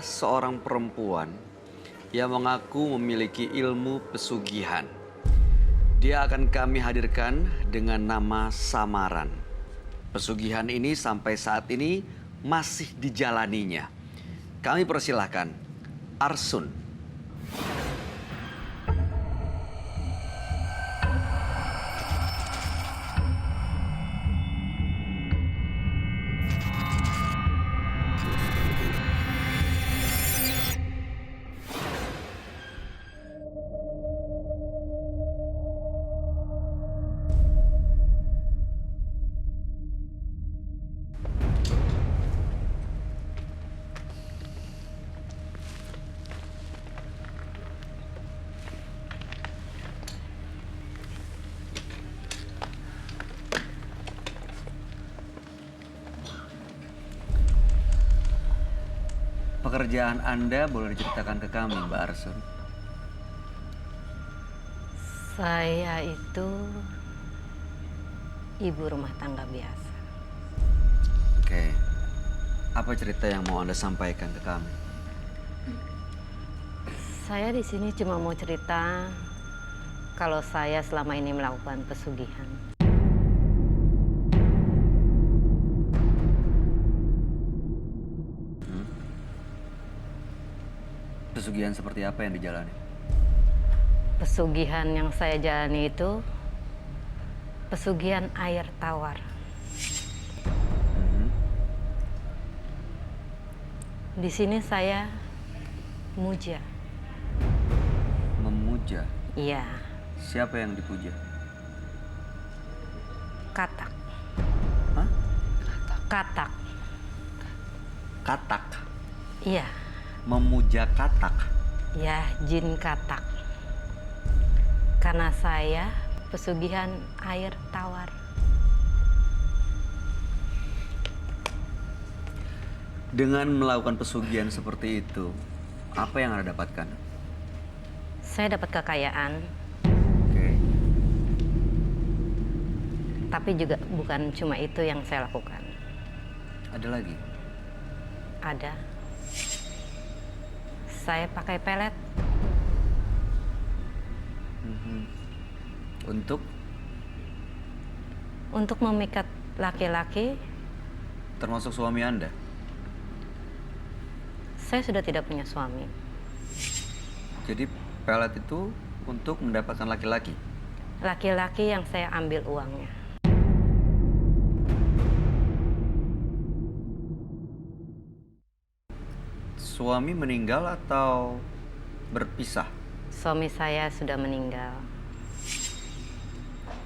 Seorang perempuan yang mengaku memiliki ilmu pesugihan. Dia akan kami hadirkan dengan nama samaran. Pesugihan ini sampai saat ini masih dijalaninya. Kami persilahkan Arsun. Pekerjaan Anda boleh diceritakan ke kami, Mbak Arsun. Saya itu ibu rumah tangga biasa. Oke. Apa cerita yang mau Anda sampaikan ke kami? Saya di sini cuma mau cerita kalau saya selama ini melakukan pesugihan. Pesugihan seperti apa yang dijalani? Pesugihan yang saya jalani itu pesugihan air tawar. Di sini saya muja. Memuja? Iya, Siapa yang dipuja? katak. Hah? Katak. Katak? Iya, Memuja katak? ya jin katak. Karena saya pesugihan air tawar. Dengan melakukan pesugihan seperti itu, apa yang Anda dapatkan? Saya dapat kekayaan, Oke. tapi juga bukan cuma itu yang saya lakukan. Ada lagi? Ada. Saya pakai pelet Untuk memikat laki-laki. termasuk suami Anda? Saya sudah tidak punya suami. Jadi pelet itu untuk mendapatkan laki-laki? Laki-laki yang saya ambil uangnya. Suami meninggal atau berpisah? Suami saya sudah meninggal.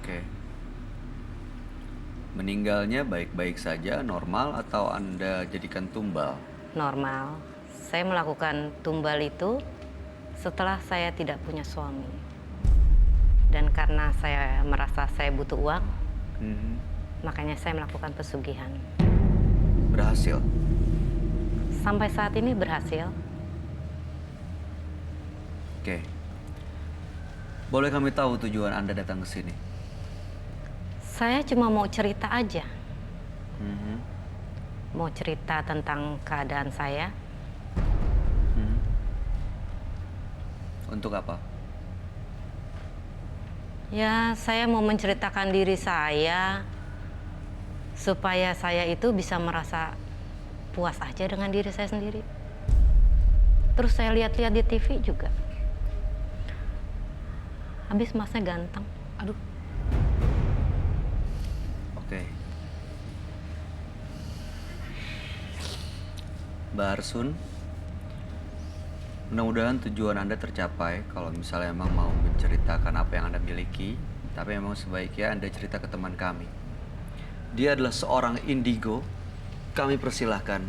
Oke. Meninggalnya baik-baik saja, normal, atau Anda jadikan tumbal? Normal. Saya melakukan tumbal itu setelah saya tidak punya suami. Dan karena saya merasa saya butuh uang, makanya saya melakukan pesugihan. Berhasil? Sampai saat ini berhasil. Oke. Boleh kami tahu tujuan Anda datang ke sini? Saya cuma mau cerita aja. Mhm. Mau cerita tentang keadaan saya. Untuk apa? Ya, saya mau menceritakan diri saya supaya saya itu bisa merasa puas aja dengan diri saya sendiri. Terus saya lihat-lihat di TV juga. Habis masnya ganteng. Aduh. Oke. Mbak Arsun, mudah-mudahan tujuan Anda tercapai kalau misalnya emang mau menceritakan apa yang Anda miliki, tapi memang sebaiknya Anda cerita ke teman kami. Dia adalah seorang indigo. Kami persilahkan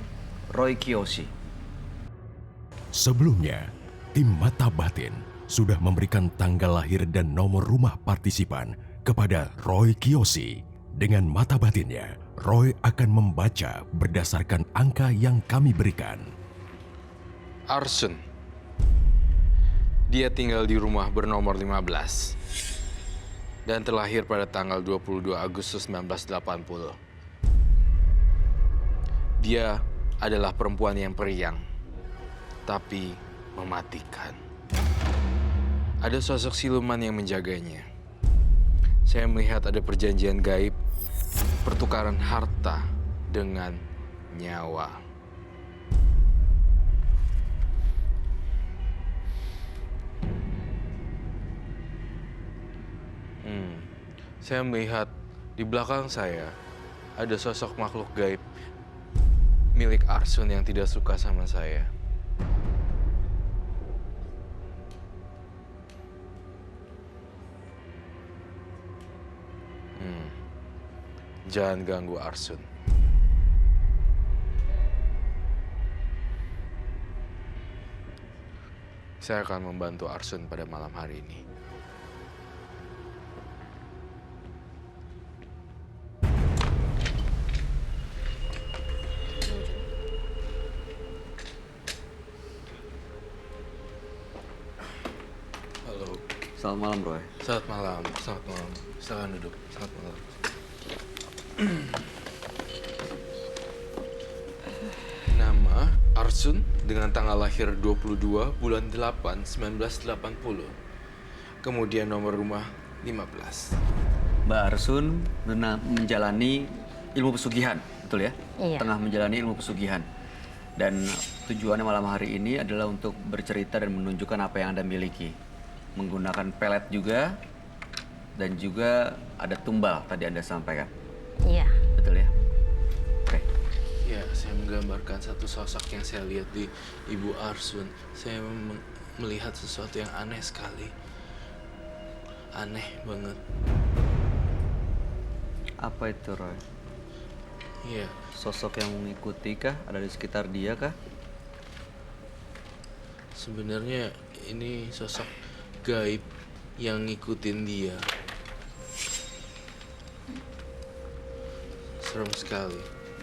Roy Kiyoshi. Sebelumnya, tim Mata Batin sudah memberikan tanggal lahir dan nomor rumah partisipan kepada Roy Kiyoshi. Dengan mata batinnya, Roy akan membaca berdasarkan angka yang kami berikan. Arsun. Dia tinggal di rumah bernomor 15. dan terlahir pada tanggal 22 Agustus 1980. Dia adalah perempuan yang periang, tapi mematikan. Ada sosok siluman yang menjaganya. Saya melihat ada perjanjian gaib, pertukaran harta dengan nyawa. Saya melihat di belakang saya ada sosok makhluk gaib milik Arsun yang tidak suka sama saya. Jangan ganggu Arsun. Saya akan membantu Arsun pada malam hari ini. Halo. Selamat malam, Roy. Selamat malam. Selamat malam. Silakan duduk. Selamat malam. Nama Arsun dengan tanggal lahir 22 bulan 8 1980. Kemudian nomor rumah 15. Mbak Arsun menjalani ilmu pesugihan, betul ya? Iya. Tengah menjalani ilmu pesugihan. Dan tujuannya malam hari ini adalah untuk bercerita dan menunjukkan apa yang Anda miliki. Menggunakan pelet juga, dan juga ada tumbal tadi Anda sampaikan. Iya. Betul ya? Oke. Ya, saya menggambarkan satu sosok yang saya lihat di Ibu Arsun. Saya melihat sesuatu yang aneh sekali. Aneh banget. Apa itu, Roy? Iya, Sosok yang mengikuti kah? Ada di sekitar dia kah? sebenarnya ini sosok gaib yang ngikutin dia. Serem sekali.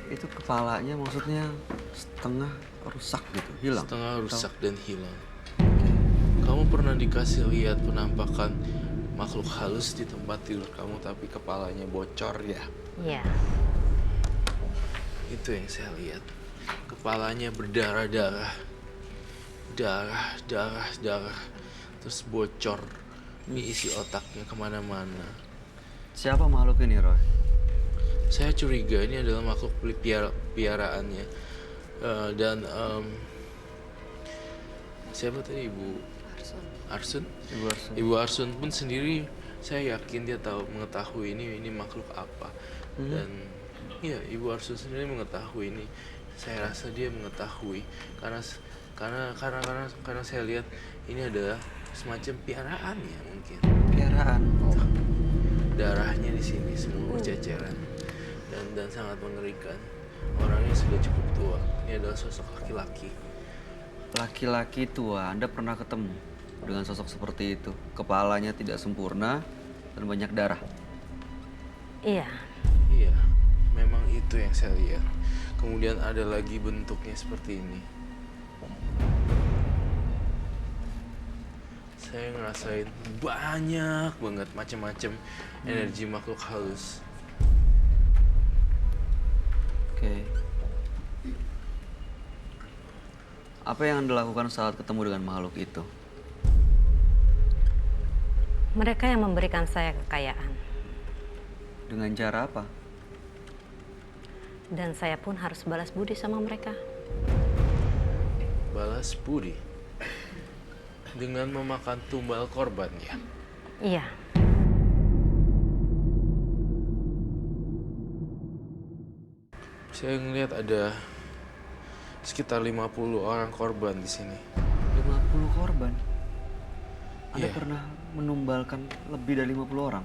Itu kepalanya maksudnya setengah rusak gitu, hilang? Setengah rusak dan hilang. Kamu pernah dikasih lihat penampakan makhluk halus di tempat tidur kamu tapi kepalanya bocor ya? Iya. Itu yang saya lihat. Kepalanya berdarah-darah. Darah. Terus bocor. Isi otaknya kemana-mana. Siapa makhluk ini, Roy? Saya curiga ini adalah makhluk piaraannya. Siapa tadi, Ibu Arsun? Ibu Arsun. Ibu Arsun pun sendiri saya yakin dia mengetahui ini makhluk apa. Dan ya, Ibu Arsun sendiri mengetahui ini. Saya rasa dia mengetahui karena saya lihat ini adalah semacam piaraan ya mungkin. Piaraan. Darahnya di sini semua berceceran dan sangat mengerikan. Orangnya sudah cukup tua. Ini adalah sosok laki-laki. Laki-laki tua, Anda pernah ketemu dengan sosok seperti itu? Kepalanya tidak sempurna dan banyak darah. Iya. Iya, memang itu yang saya lihat. Kemudian ada lagi bentuknya seperti ini. Saya ngerasain banyak banget macam-macam energi makhluk halus. Oke. Apa yang Anda lakukan saat ketemu dengan makhluk itu? Mereka yang memberikan saya kekayaan. Dengan cara apa? Dan saya pun harus balas budi sama mereka. Balas budi dengan memakan tumbal korban ya. Iya. Saya ngelihat ada sekitar 50 orang korban di sini. 50 korban? Anda Iya. pernah menumbalkan lebih dari 50 orang?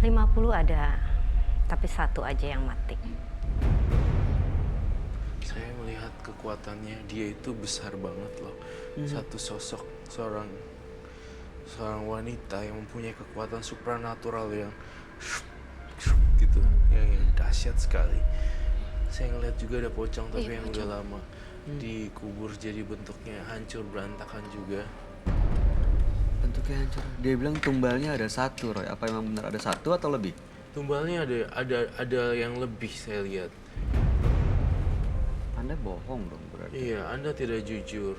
50 ada, tapi satu aja yang mati. Saya melihat kekuatannya, dia itu besar banget loh. Satu sosok seorang wanita yang mempunyai kekuatan supranatural yang gitu, yang dahsyat sekali. Saya ngeliat juga ada pocong tapi yang udah lama dikubur jadi bentuknya hancur berantakan juga. Bentuknya hancur. Dia bilang tumbalnya ada satu, Roy. Apa emang benar ada satu atau lebih? Tumbalnya ada yang lebih saya lihat. Anda bohong dong berarti. Iya, Anda tidak jujur.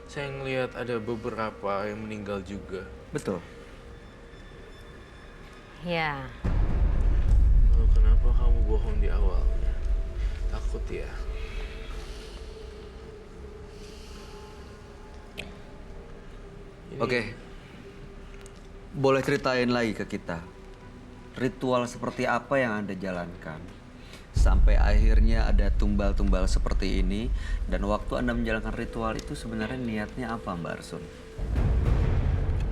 Saya ngelihat ada beberapa yang meninggal juga. Betul. Ya, Lalu kenapa kamu bohong di awalnya? Takut ya? Ini- Oke. Boleh ceritain lagi ke kita. Ritual seperti apa yang Anda jalankan? Sampai akhirnya ada tumbal-tumbal seperti ini. Dan waktu Anda menjalankan ritual itu sebenarnya niatnya apa, Mbak Arsun?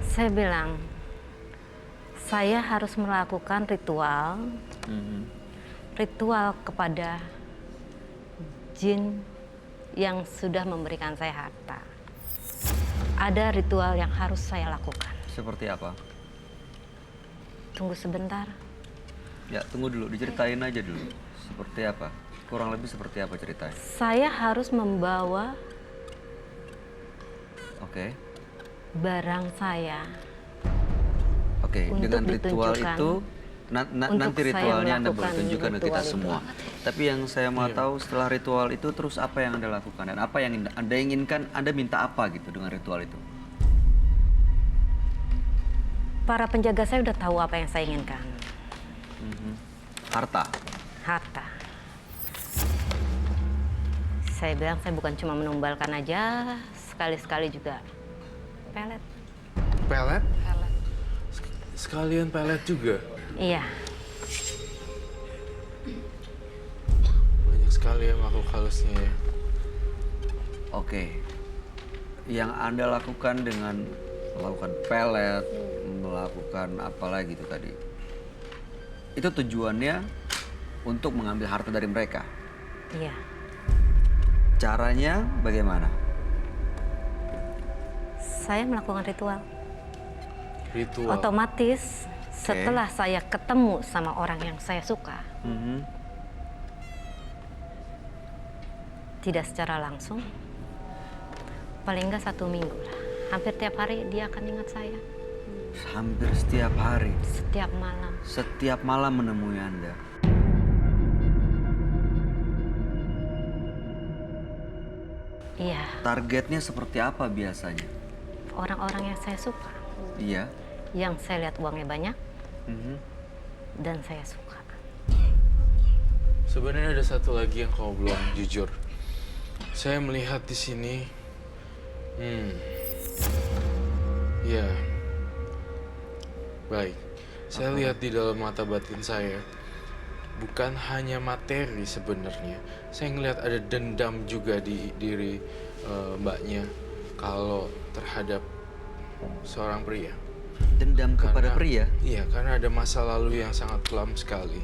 saya bilang saya harus melakukan ritual ritual kepada jin yang sudah memberikan saya harta. Ada ritual yang harus saya lakukan. Seperti apa? Tunggu sebentar. Ya, tunggu dulu. Diceritain aja dulu. Seperti apa? Kurang lebih seperti apa ceritanya? Saya harus membawa Oke. barang saya. Oke, Untuk dengan ritual ditunjukkan. itu Untuk nanti saya ritualnya Anda boleh melakukan tunjukkan ke kita ritual itu. semua. Tapi yang saya mau tahu setelah ritual itu terus apa yang Anda lakukan dan apa yang Anda inginkan, Anda minta apa gitu dengan ritual itu? Para penjaga saya udah tahu apa yang saya inginkan. Harta. Harta. Saya bilang saya bukan cuma menumbalkan aja, sekali-sekali juga pelet. Pelet? Pelet. Sekalian pelet juga. Iya, Banyak sekali ya makhluk halusnya ya. Oke. Yang Anda lakukan dengan melakukan pelet, melakukan apa lagi itu tadi? Itu tujuannya untuk mengambil harta dari mereka. iya. Caranya bagaimana? Saya melakukan ritual. Ritual. Otomatis setelah saya ketemu sama orang yang saya suka, tidak secara langsung, paling enggak 1 minggu lah. Hampir tiap hari dia akan ingat saya. Hampir setiap hari, Setiap malam. setiap malam menemui Anda. Iya, Targetnya seperti apa biasanya? orang-orang yang saya suka. Iya. Yang saya lihat uangnya banyak Mhm. dan saya suka. Sebenarnya ada satu lagi yang kau belum jujur. Saya melihat di sini, ya, baik. Saya lihat di dalam mata batin saya, bukan hanya materi sebenarnya. Saya ngelihat ada dendam juga di diri mbaknya kalau terhadap seorang pria. Dendam kepada pria? Iya, karena ada masa lalu yang sangat kelam sekali.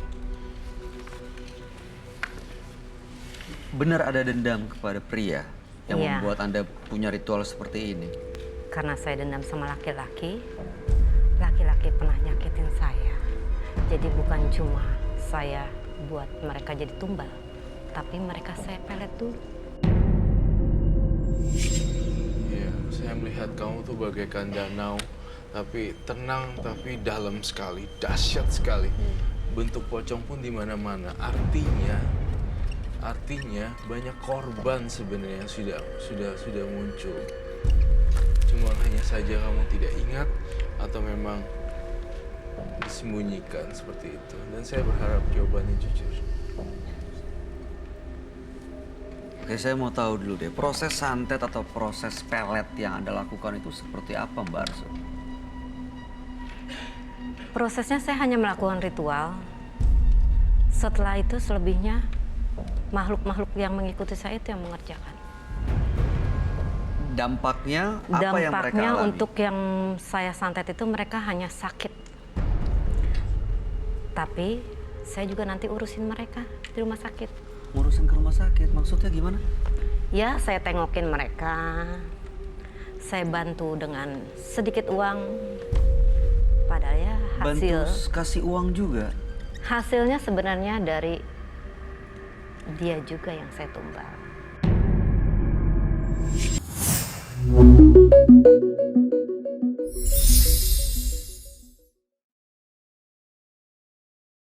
Benar ada dendam kepada pria yang Iya. membuat Anda punya ritual seperti ini? Karena saya dendam sama laki-laki, laki-laki pernah nyakitin saya. Jadi bukan cuma saya buat mereka jadi tumbal, tapi mereka saya pelet dulu. Iya, saya melihat kamu tuh bagaikan danau, tapi tenang, tapi dalam sekali, dahsyat sekali. Bentuk pocong pun di mana-mana. Artinya banyak korban sebenarnya yang sudah muncul. Cuma hanya saja kamu tidak ingat atau memang disembunyikan seperti itu. Dan saya berharap jawabannya jujur. Oke, saya mau tahu dulu deh, proses santet atau proses pelet yang Anda lakukan itu seperti apa, Mbak Arsun? Prosesnya saya hanya melakukan ritual. Setelah itu selebihnya makhluk-makhluk yang mengikuti saya itu yang mengerjakan. Dampaknya apa yang mereka Dampaknya alami? untuk yang saya santet itu mereka hanya sakit. Tapi saya juga nanti urusin mereka di rumah sakit. Ngurusin ke rumah sakit, maksudnya gimana? Ya, saya tengokin mereka. Saya bantu dengan sedikit uang. Padahal ya Bantu kasih uang juga? hasilnya sebenarnya dari dia juga yang saya tumbal.